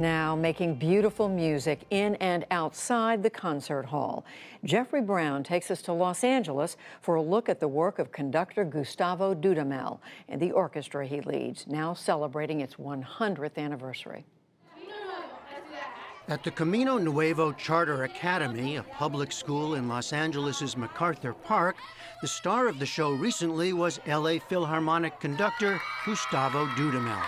Now making beautiful music in and outside the concert hall. Jeffrey Brown takes us to Los Angeles for a look at the work of conductor Gustavo Dudamel and the orchestra he leads, now celebrating its 100th anniversary. At the Camino Nuevo Charter Academy, a public school in Los Angeles' MacArthur Park, the star of the show recently was LA Philharmonic conductor Gustavo Dudamel.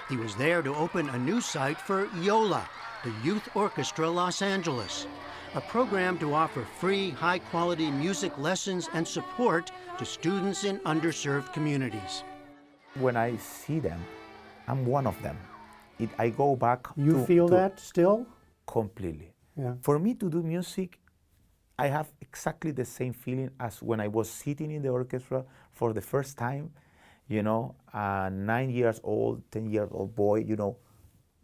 He was there to open a new site for YOLA, the Youth Orchestra Los Angeles, a program to offer free, high-quality music lessons and support to students in underserved communities. When I see them, I'm one of them. I go back You feel that still? Completely. Yeah. For me to do music, I have exactly the same feeling as when I was sitting in the orchestra for the first time, you know, a 9 years old, 10-year-old boy, you know,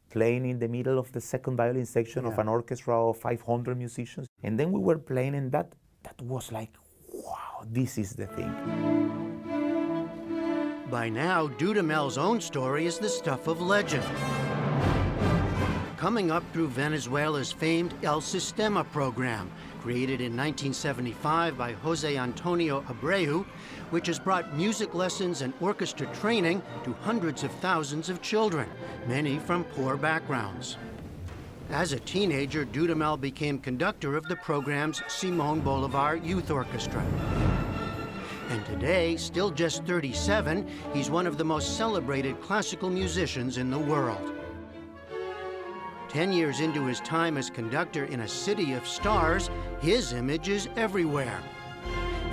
playing in the middle of the second violin section of an orchestra of 500 musicians. And then we were playing, and that was like, wow, this is the thing. By now, Dudamel's own story is the stuff of legend. Coming up through Venezuela's famed El Sistema program, created in 1975 by Jose Antonio Abreu, which has brought music lessons and orchestra training to hundreds of thousands of children, many from poor backgrounds. As a teenager, Dudamel became conductor of the program's Simon Bolivar Youth Orchestra. And today, still just 37, he's one of the most celebrated classical musicians in the world. 10 years into his time as conductor in a city of stars, his image is everywhere.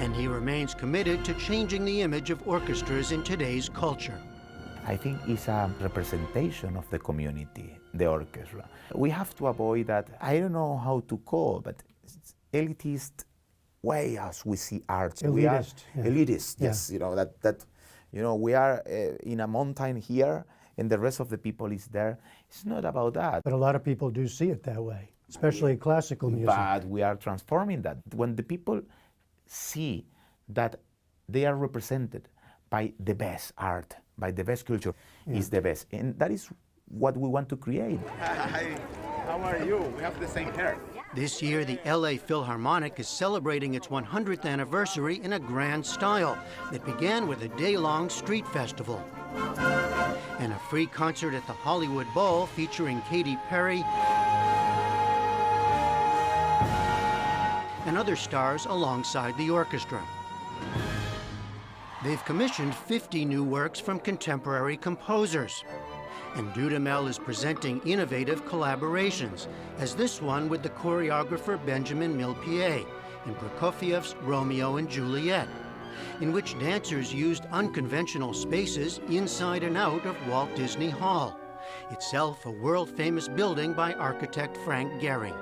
And he remains committed to changing the image of orchestras in today's culture. I think it's a representation of the community, the orchestra. We have to avoid that, I don't know how to call, but elitist way as we see art. Elitist. We are Yeah. elitist, Yeah. yes. You know, that you know, we are in a mountain here and the rest of the people is there. It's not about that. But a lot of people do see it that way, especially classical music. But we are transforming that. When the people see that they are represented by the best art, by the best culture, is the best. And that is what we want to create. Hi, how are you? We have the same hair. This year, the LA Philharmonic is celebrating its 100th anniversary in a grand style that began with a day-long street festival and a free concert at the Hollywood Bowl featuring Katy Perry and other stars alongside the orchestra. They've commissioned 50 new works from contemporary composers. And Dudamel is presenting innovative collaborations, as this one with the choreographer Benjamin Millepied in Prokofiev's Romeo and Juliet, in which dancers used unconventional spaces inside and out of Walt Disney Hall, itself a world-famous building by architect Frank Gehry.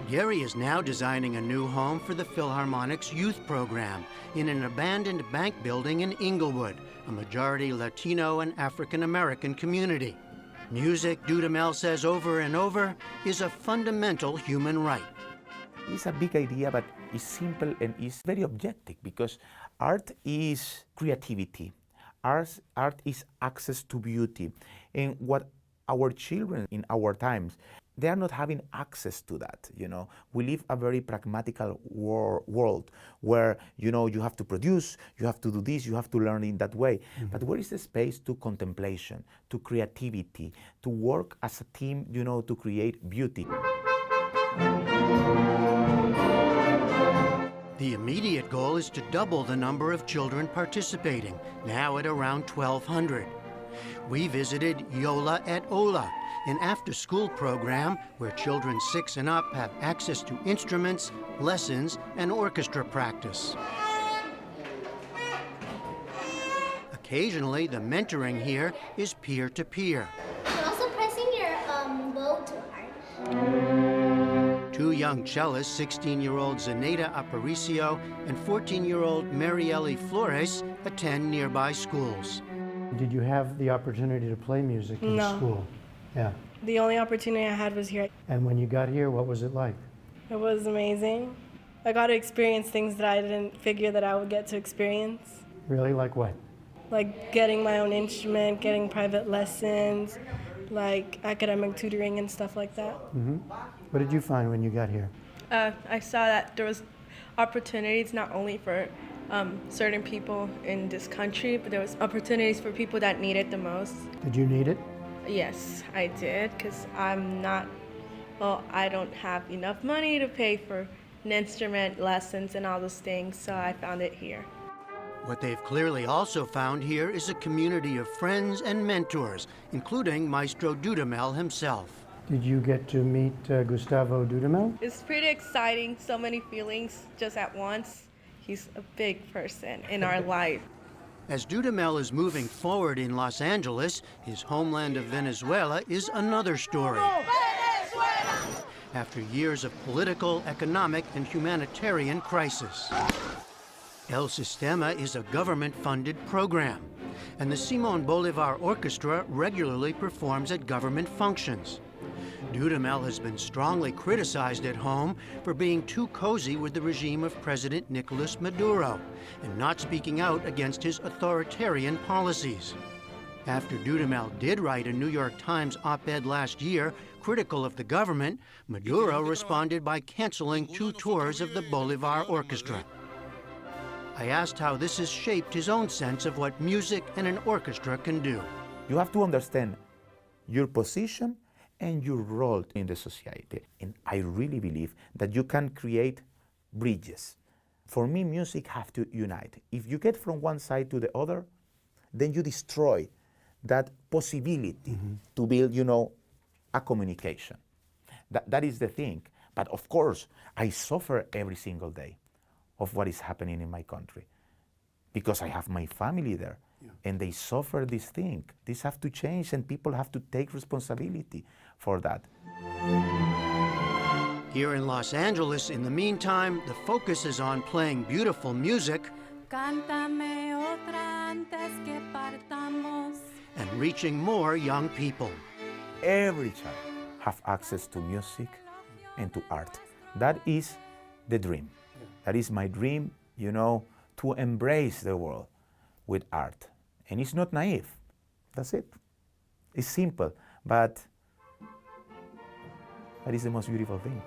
Gehry is now designing a new home for the Philharmonic's youth program in an abandoned bank building in Inglewood, a majority Latino and African-American community. Music, Dudamel says over and over, is a fundamental human right. It's a big idea, but it's simple and it's very objective because art is creativity. Art is access to beauty. And what our children in our times, they are not having access to that, you know. We live a very pragmatical world where, you know, you have to produce, you have to do this, you have to learn in that way. But where is the space to contemplation, to creativity, to work as a team, you know, to create beauty? The immediate goal is to double the number of children participating, now at around 1,200. We visited Yola et Ola, an after-school program where children 6 and up have access to instruments, lessons, and orchestra practice. Occasionally, the mentoring here is peer-to-peer. You're also pressing your bow too hard. 2 young cellists, 16-year-old Zenaida Aparicio and 14-year-old Marieli Flores, attend nearby schools. Did you have the opportunity to play music in school? Yeah. The only opportunity I had was here. And when you got here, what was it like? It was amazing. I got to experience things that I didn't figure that I would get to experience. Really? Like what? like getting my own instrument, getting private lessons, like academic tutoring and stuff like that. What did you find when you got here? I saw that there was opportunities not only for certain people in this country, but there was opportunities for people that need it the most. Did you need it? Yes, I did, because I don't have enough money to pay for an instrument lessons and all those things, so I found it here. What they've clearly also found here is a community of friends and mentors, including Maestro Dudamel himself. Did you get to meet Gustavo Dudamel? It's pretty exciting, so many feelings just at once. He's a big person in our life. As Dudamel is moving forward in Los Angeles, his homeland of Venezuela is another story. After years of political, economic, and humanitarian crisis. El Sistema is a government-funded program, and the Simon Bolivar Orchestra regularly performs at government functions. Dudamel has been strongly criticized at home for being too cozy with the regime of President Nicolas Maduro and not speaking out against his authoritarian policies. After Dudamel did write a New York Times op-ed last year critical of the government, Maduro responded by canceling 2 tours of the Bolivar Orchestra. I asked how this has shaped his own sense of what music and an orchestra can do. You have to understand your position and your role in the society. And I really believe that you can create bridges. For me, music has to unite. If you get from one side to the other, then you destroy that possibility to build, a communication. That is the thing. But of course, I suffer every single day of what is happening in my country because I have my family there. And they suffer this thing. This have to change, and people have to take responsibility for that. Here in Los Angeles, in the meantime, the focus is on playing beautiful music Cántame otra antes que partamos. and reaching more young people. Every child have access to music and to art. That is the dream. That is my dream, to embrace the world with art. And it's not naive. That's it. It's simple, but that is the most beautiful thing.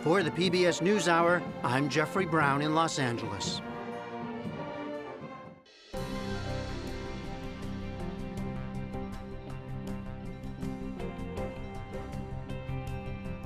For the PBS NewsHour, I'm Jeffrey Brown in Los Angeles.